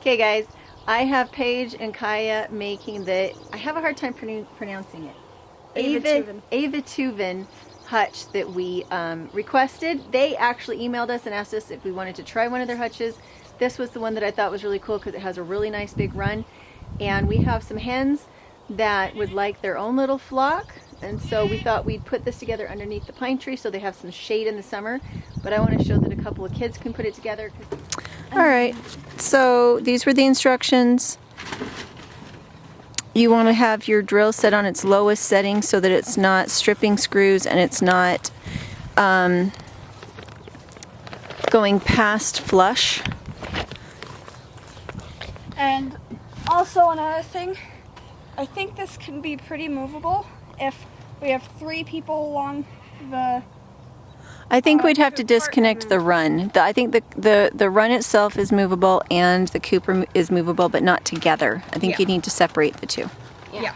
Okay guys, I have Paige and Kaya making I have a hard time pronouncing it. Aivituvin hutch that we requested. They actually emailed us and asked us if we wanted to try one of their hutches. This was the one that I thought was really cool because it has a really nice big run. And we have some hens that would like their own little flock. And so we thought we'd put this together underneath the pine tree so they have some shade in the summer. But I want to show that a couple of kids can put it together. Alright, so these were the instructions. You want to have your drill set on its lowest setting so that it's not stripping screws and it's not going past flush. And also another thing, I think this can be pretty movable if we have 3 people along the... I think we'd have to disconnect the run. I think the run itself is movable and the coop is movable, but not together. I think you need to separate the two. Yeah.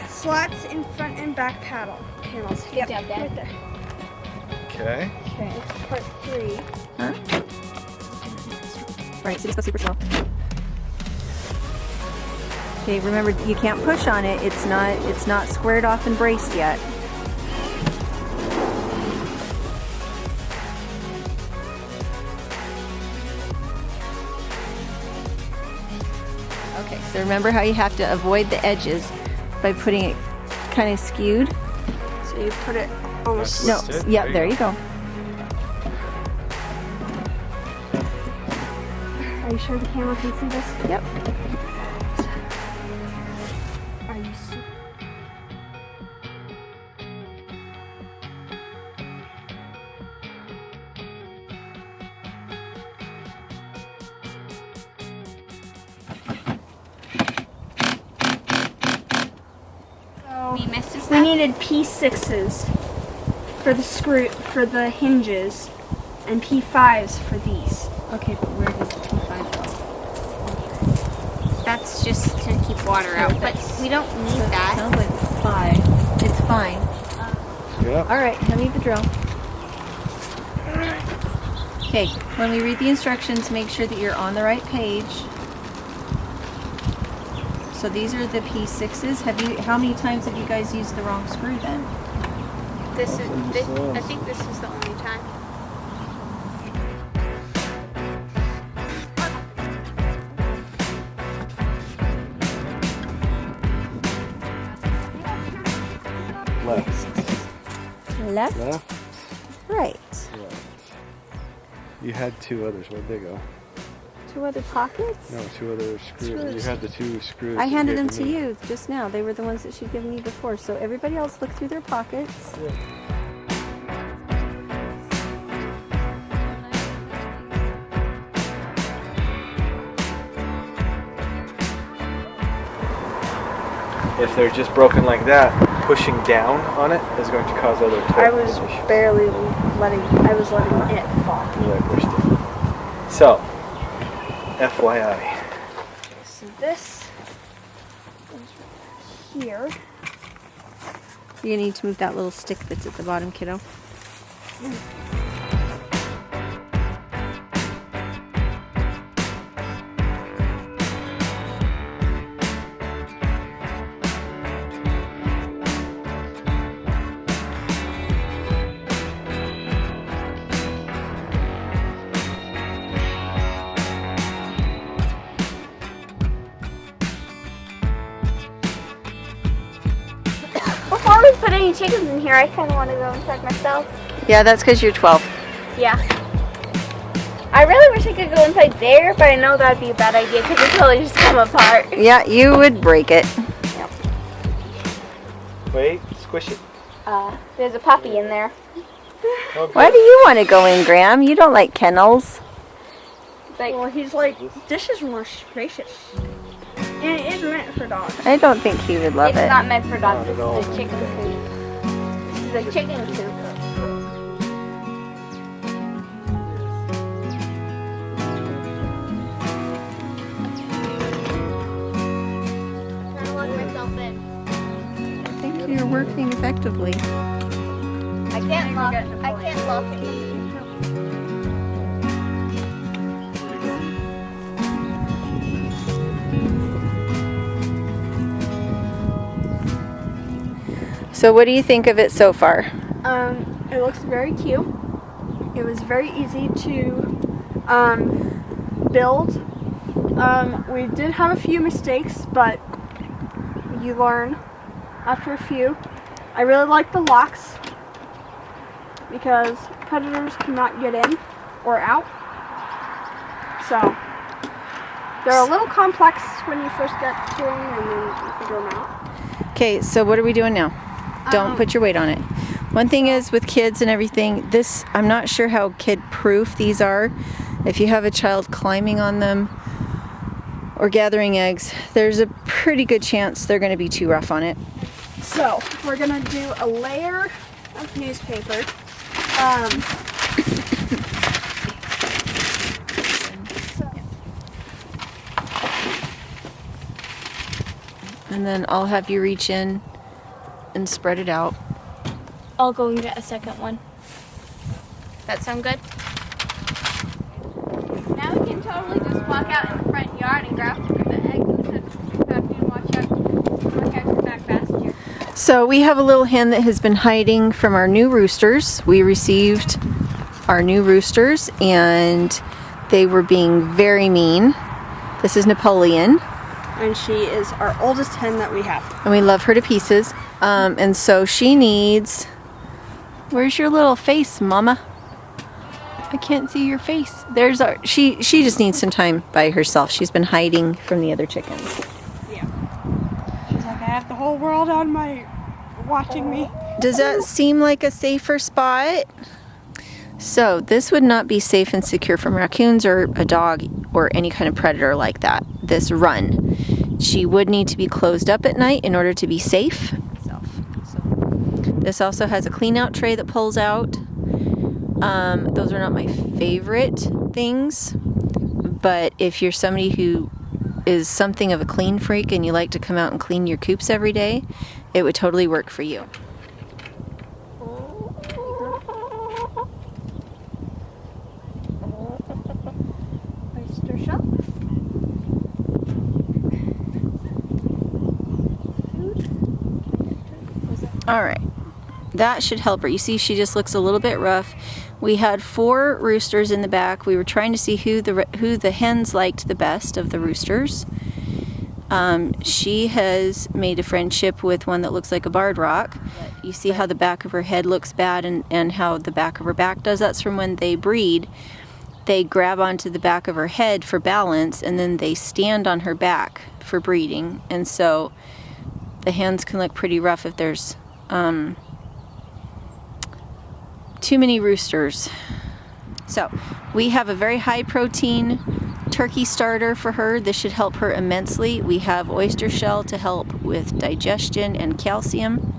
Slots in front and back panels. Yep, right there. Okay. Okay, part 3. Huh? Right, so just go super slow. Okay, remember you can't push on it. It's not squared off and braced yet. Okay, so remember how you have to avoid the edges by putting it kind of skewed. So you put it almost... No, yeah, there you go. Are you sure the camera can see this? Yep. Are you We needed P6s for the the hinges, and P5s for these. Okay, but where does the P5 go? That's just to keep water out, but we don't need It that. sounds like 5. It's fine. Yeah. All right, hand me the drill. Okay, when we read the instructions, make sure that you're on the right page. So these are the P6s. How many times have you guys used the wrong screw then? I think this is the only time. Left? Left? Right. Right. You had 2 others. Where'd they go? 2 other pockets? No, 2 other screws. You had the 2 screws. I handed them to you just now. They were the ones that she'd given me before. So everybody else look through their pockets. Yeah. If they're just broken like that, pushing down on it is going to cause other I was barely letting it fall. Yeah, I pushed it. So, FYI. Okay, so this is right here. You need to move that little stick that's at the bottom, kiddo. put any chickens in here, I kind of want to go inside myself. Yeah, that's because you're 12. Yeah. I really wish I could go inside there, but I know that'd be a bad idea because it'd totally just come apart. Yeah, you would break it. Yep. Wait, squish it. There's a puppy in there. Oh, Why do you want to go in, Graham? You don't like kennels. It's like, well, he's like, this is more spacious. And it is meant for dogs. I don't think he would love It's it. not meant for dogs. Not at all. This is a chicken coop. This is a chicken coop. I'm trying to lock myself in. I think you're working effectively. I can't lock it. So what do you think of it so far? It looks very cute. It was very easy to build. We did have a few mistakes, but you learn after a few. I really like the locks because predators cannot get in or out. So they're a little complex when you first get to them and then you figure them out. Okay, so what are we doing now? Don't put your weight on it. One thing is with kids and everything, this, I'm not sure how kid-proof these are. If you have a child climbing on them or gathering eggs, there's a pretty good chance they're going to be too rough on it. So we're gonna do a layer of newspaper. And then I'll have you reach in and spread it out. I'll go and get a second one. That sound good? Now we can totally just walk out in the front yard and grab the eggs instead of having to walk out to the back pasture. So we have a little hen that has been hiding from our new roosters. We received our new roosters and they were being very mean. This is Napoleon. And she is our oldest hen that we have. And we love her to pieces. And so she needs... Where's your little face, Mama? I can't see your face. There's our... She just needs some time by herself. She's been hiding from the other chickens. Yeah. She's like, I have the whole world on my... watching me. Does that seem like a safer spot? So this would not be safe and secure from raccoons or a dog or any kind of predator like that. This run. She would need to be closed up at night in order to be safe. This also has a clean out tray that pulls out. Those are not my favorite things, but if you're somebody who is something of a clean freak and you like to come out and clean your coops every day, it would totally work for you. Oyster shell. All right, that should help her. You see, she just looks a little bit rough. We had 4 roosters in the back. We were trying to see who the hens liked the best of the roosters. She has made a friendship with one that looks like a barred rock. You see how the back of her head looks bad and how the back of her back does. That's from when they breed. They grab onto the back of her head for balance and then they stand on her back for breeding. And so the hens can look pretty rough if there's too many roosters. So we have a very high protein turkey starter for her. This should help her immensely. We have oyster shell to help with digestion and calcium.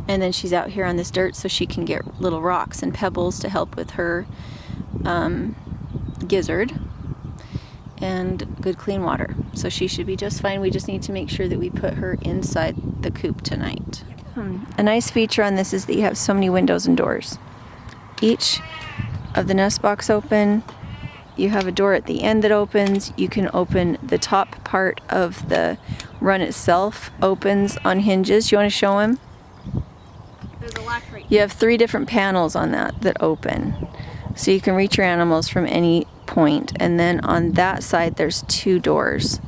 And then she's out here on this dirt so she can get little rocks and pebbles to help with her gizzard and good clean water. So she should be just fine. We just need to make sure that we put her inside the coop tonight. A nice feature on this is that you have so many windows and doors. Each of the nest box open. You have a door at the end that opens. You can open the top part of the run itself, opens on hinges. You want to show him? There's a latch right. You have 3 different panels on that open. So you can reach your animals from any point. And then on that side there's 2 doors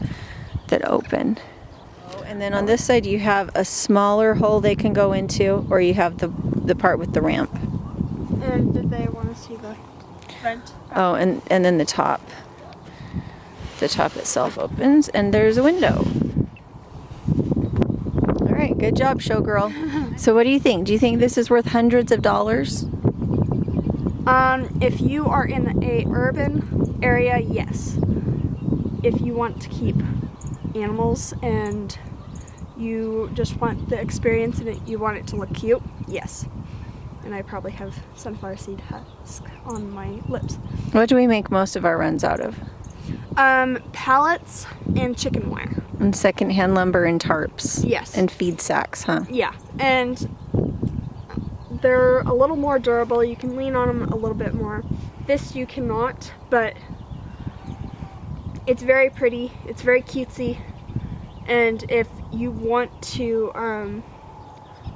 that open. And then on this side you have a smaller hole they can go into, or you have the part with the ramp. And did they want to see the vent? Oh, and then the top. The top itself opens and there's a window. All right, good job, showgirl. So what do you think? Do you think this is worth hundreds of dollars? If you are in a urban area, yes. If you want to keep animals and you just want the experience and you want it to look cute, yes. And I probably have sunflower seed husk on my lips. What do we make most of our runs out of? Pallets and chicken wire. And secondhand lumber and tarps. Yes. And feed sacks, huh? Yeah, and they're a little more durable. You can lean on them a little bit more. This you cannot, but it's very pretty. It's very cutesy. And if you want to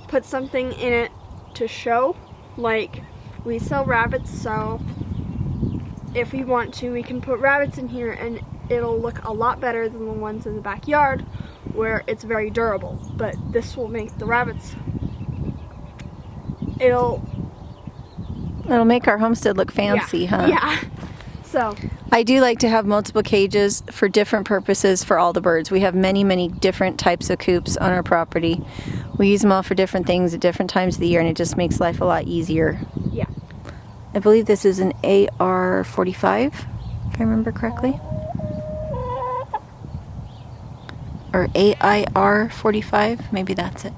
put something in it to show, like we sell rabbits, so if we want to, we can put rabbits in here and it'll look a lot better than the ones in the backyard where it's very durable. But this will make the rabbits, it'll make our homestead look fancy, huh? Yeah. So I do like to have multiple cages for different purposes for all the birds. We have many, many different types of coops on our property. We use them all for different things at different times of the year, and it just makes life a lot easier. yeah. I believe this is an AR-45, if I remember correctly. Or AIR-45, maybe that's it.